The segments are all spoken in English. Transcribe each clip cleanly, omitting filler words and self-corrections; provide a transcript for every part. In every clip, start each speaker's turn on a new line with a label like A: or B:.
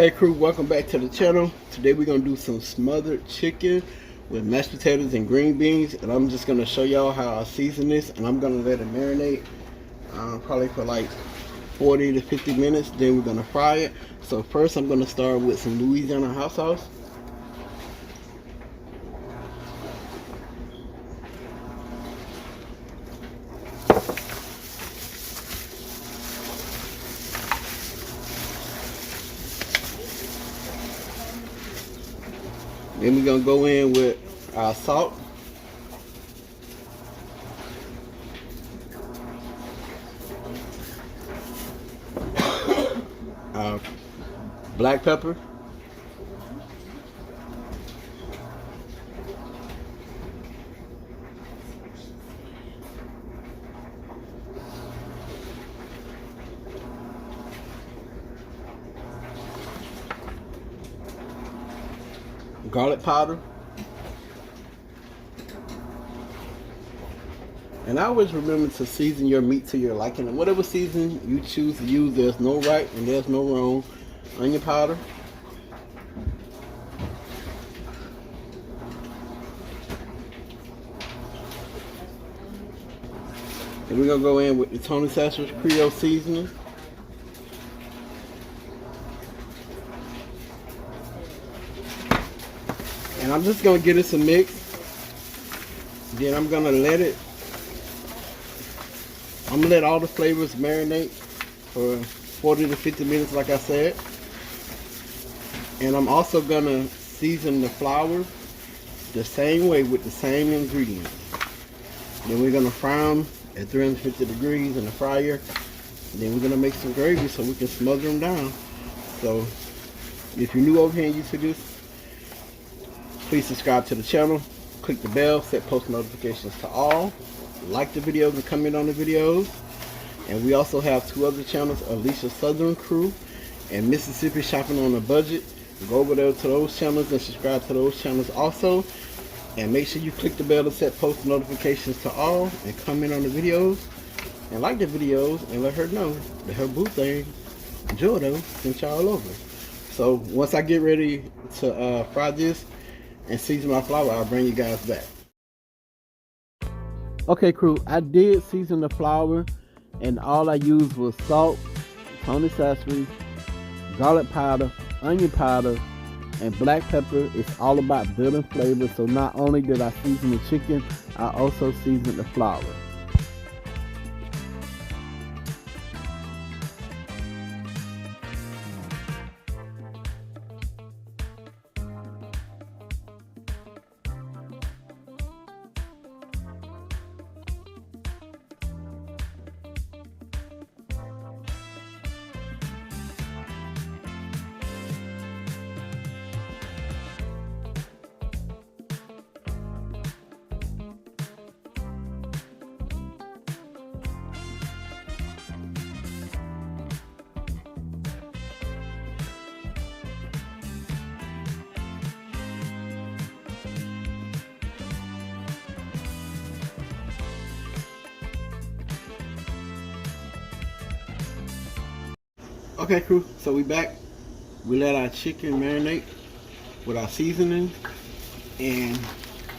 A: Okay, crew, welcome back to the channel. Today we're gonna do some smothered chicken with mashed potatoes and green beans, and I'm just gonna show y'all how I season this, and I'm gonna let it marinate probably for like 40 to 50 minutes. Then we're gonna fry it. So first I'm gonna start with some Louisiana hot sauce. Then we're gonna go in with our salt, our black pepper, garlic powder, and I always remember to season your meat to your liking. And whatever season you choose to use, there's no right and there's no wrong. Onion powder, and we're gonna go in with the Tony Chachere's Creole seasoning. And I'm just gonna give this a mix. Then I'm gonna let all the flavors marinate for 40 to 50 minutes, like I said. And I'm also gonna season the flour the same way with the same ingredients. Then we're gonna fry them at 350 degrees in the fryer. Then we're gonna make some gravy so we can smother them down. So if you're new over here and used to this, please subscribe to the channel, click the bell, set post notifications to all, like the videos and comment on the videos. And we also have two other channels, Alicia's Southern Crew and Mississippi Shopping on a Budget. Go over there to those channels and subscribe to those channels also. And make sure you click the bell to set post notifications to all, and comment on the videos and like the videos, and let her know that her boo thing, Jordan, sent y'all over. So once I get ready to fry this and season my flour, I'll bring you guys back. Okay, crew, I did season the flour, and all I used was salt, Tony Chachere's, garlic powder, onion powder, and black pepper. It's all about building flavor. So not only did I season the chicken, I also seasoned the flour. Okay, crew, so we back. We let our chicken marinate with our seasoning, and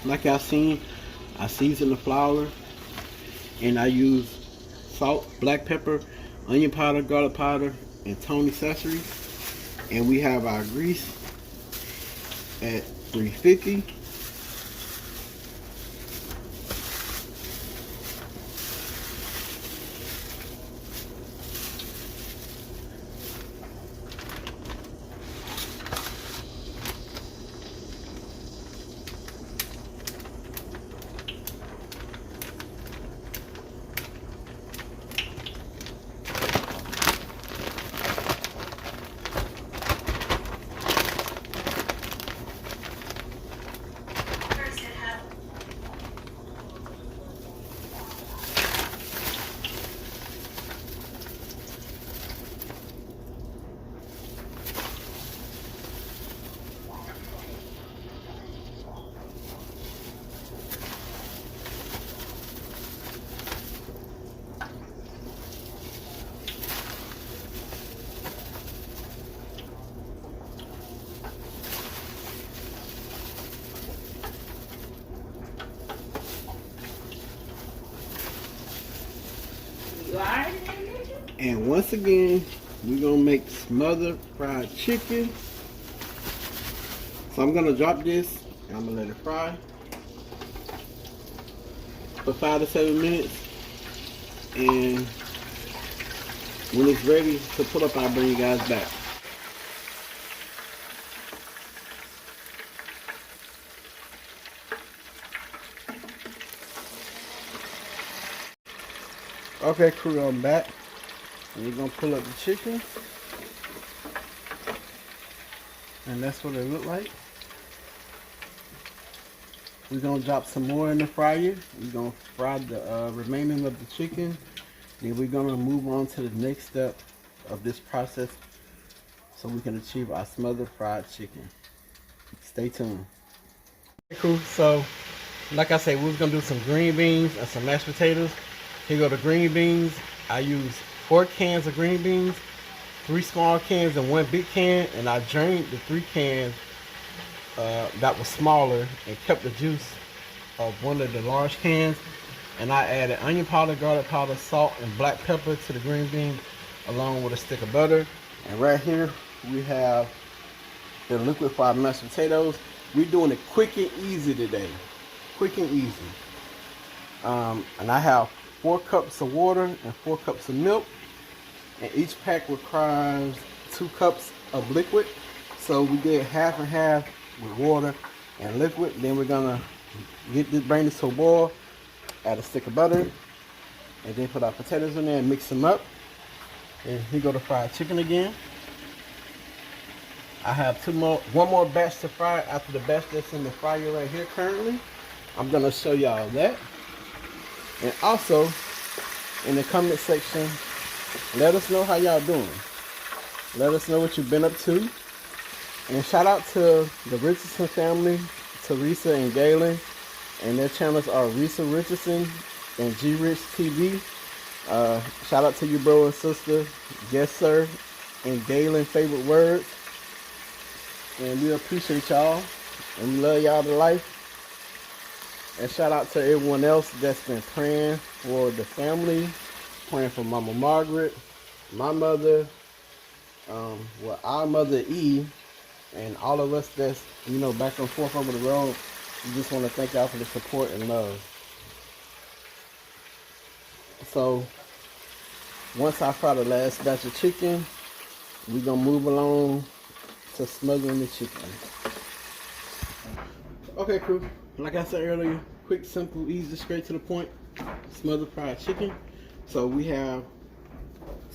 A: like y'all seen, I seasoned the flour, and I use salt, black pepper, onion powder, garlic powder, and Tony Chachere's. And we have our grease at 350. And once again, we're gonna make smothered fried chicken. So I'm gonna drop this and I'm gonna let it fry for 5 to 7 minutes. And when it's ready to pull up, I'll bring you guys back. Okay, crew, I'm back. And we're gonna pull up the chicken. And that's what it looked like. We're gonna drop some more in the fryer. We're gonna fry the remaining of the chicken. Then we're gonna move on to the next step of this process so we can achieve our smothered fried chicken. Stay tuned. Okay, cool. So, like I said, we was gonna do some green beans and some mashed potatoes. Here go the green beans. I use 4 cans of green beans, 3 small cans and 1 big can, and I drained the 3 cans that was smaller and kept the juice of one of the large cans. And I added onion powder, garlic powder, salt, and black pepper to the green beans, along with a stick of butter. And right here we have the liquefied mashed potatoes. We're doing it quick and easy today. Quick and easy. And I have 4 cups of water and 4 cups of milk. And each pack requires 2 cups of liquid. So we did half and half with water and liquid. Then we're gonna bring this to a boil, add a stick of butter, and then put our potatoes in there and mix them up. And here go the fried chicken again. I have one more batch to fry after the batch that's in the fryer right here currently. I'm gonna show y'all that. And also, in the comment section, let us know how y'all doing. Let us know what you've been up to. And shout out to the Richardson family, Teresa and Galen. And their channels are Risa Richardson and G Rich TV. Shout out to you, bro and sister. Yes, sir. And Galen Favorite Words. And we appreciate y'all. And we love y'all to life. And shout out to everyone else that's been praying for the family. Praying for Mama Margaret, my mother, our mother E, and all of us that's, back and forth over the road. We just want to thank y'all for the support and love. So, once I fry the last batch of chicken, we're going to move along to smothering the chicken. Okay, crew. Like I said earlier, quick, simple, easy, straight to the point, smothered fried chicken. So we have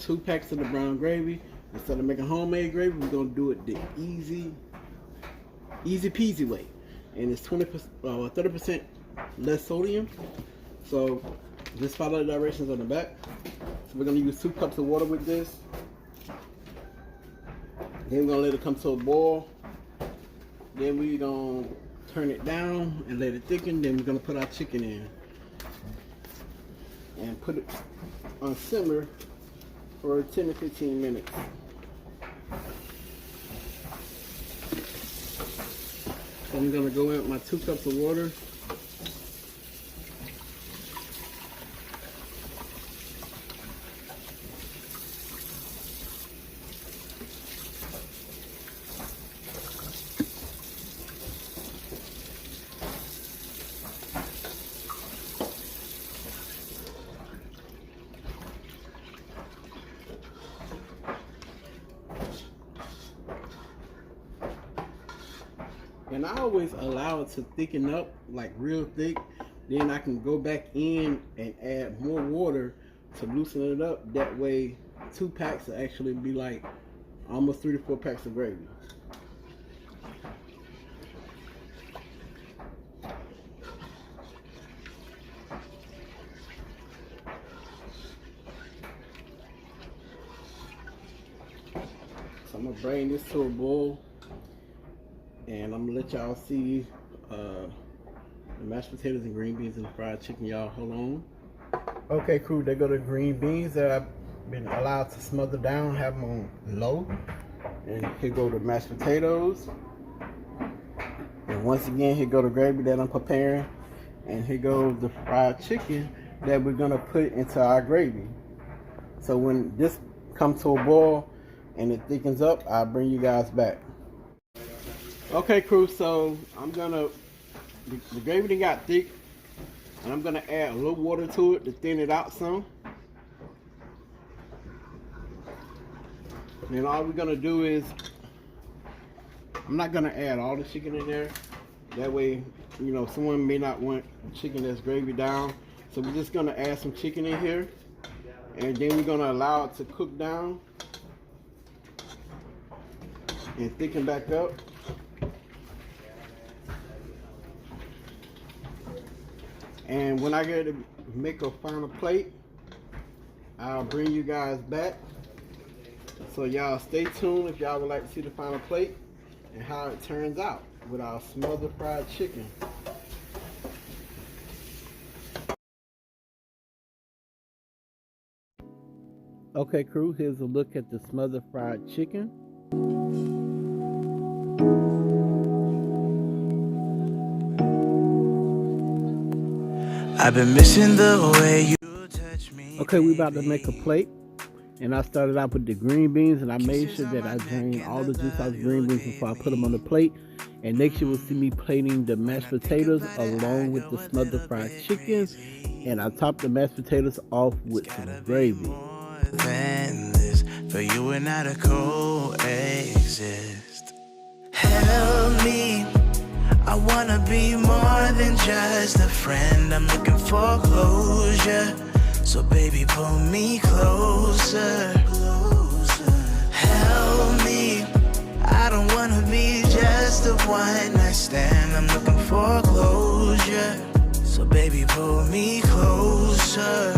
A: 2 packs of the brown gravy. Instead of making homemade gravy, we're going to do it the easy peasy way. And it's 30% less sodium. So just follow the directions on the back. So we're going to use 2 cups of water with this. Then we're going to let it come to a boil. Then we're going to turn it down and let it thicken. Then we're going to put our chicken in. And put it on simmer for 10 to 15 minutes. So I'm going to go in with my 2 cups of water. And I always allow it to thicken up, like real thick. Then I can go back in and add more water to loosen it up. That way, 2 packs will actually be like almost 3 to 4 packs of gravy. So I'm gonna bring this to a boil. And I'm gonna let y'all see the mashed potatoes and green beans and the fried chicken. Y'all hold on. Okay, crew, they go the green beans that I've been allowed to smother down, have them on low. And here go the mashed potatoes. And once again, here go the gravy that I'm preparing. And here goes the fried chicken that we're gonna put into our gravy. So when this comes to a boil and it thickens up, I'll bring you guys back. Okay, crew, so the gravy done got thick, and I'm gonna add a little water to it to thin it out some. And all we're gonna do is, I'm not gonna add all the chicken in there. That way, you know, someone may not want chicken that's gravy down. So we're just gonna add some chicken in here, and then we're gonna allow it to cook down and thicken back up. And when I get to make a final plate, I'll bring you guys back. So y'all stay tuned if y'all would like to see the final plate and how it turns out with our smothered fried chicken. Okay, crew, here's a look at the smothered fried chicken.
B: I've been missing the way you touch me.
A: Okay, we about to make a plate. And I started out with the green beans, and I made sure that I drained all the juice out of the green beans before I put them on the plate. And next you will see me plating the mashed potatoes along with the smothered fried chicken. And I top the mashed potatoes off with some gravy.
B: Than this, for you and I to coexist. Help me, I wanna be more than just a friend. I'm looking for closure, so baby pull me closer. Help me, I don't wanna be just a one night stand. I'm looking for closure, so baby pull me closer.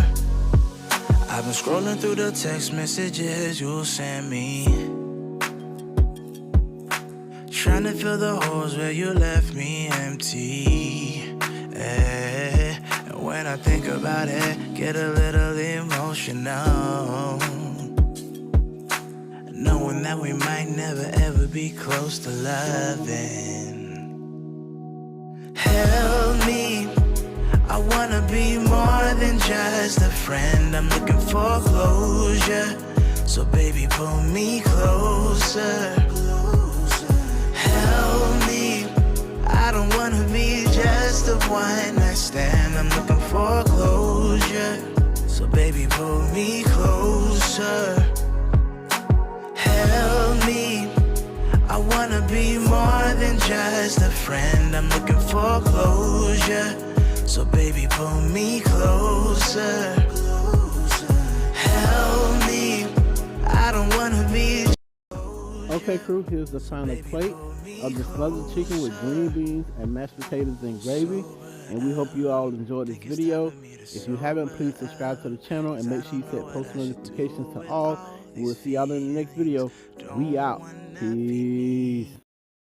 B: I've been scrolling through the text messages you sent me, trying to fill the holes where you left me empty. And when I think about it, get a little emotional, knowing that we might never ever be close to loving. Help me, I wanna be more than just a friend. I'm looking for closure, so baby pull me closer. Help me, I don't wanna be just a one night stand. I'm looking for closure, so baby pull me closer. Help me, I wanna be more than just a friend. I'm looking for closure, so baby pull me closer. Help me, I don't wanna be.
A: Okay, crew, here's the final plate of the smothered chicken with green beans and mashed potatoes and gravy. And we hope you all enjoyed this video. If you haven't, please subscribe to the channel and make sure you set post notifications to all. And we'll see y'all in the next video. We out. Peace.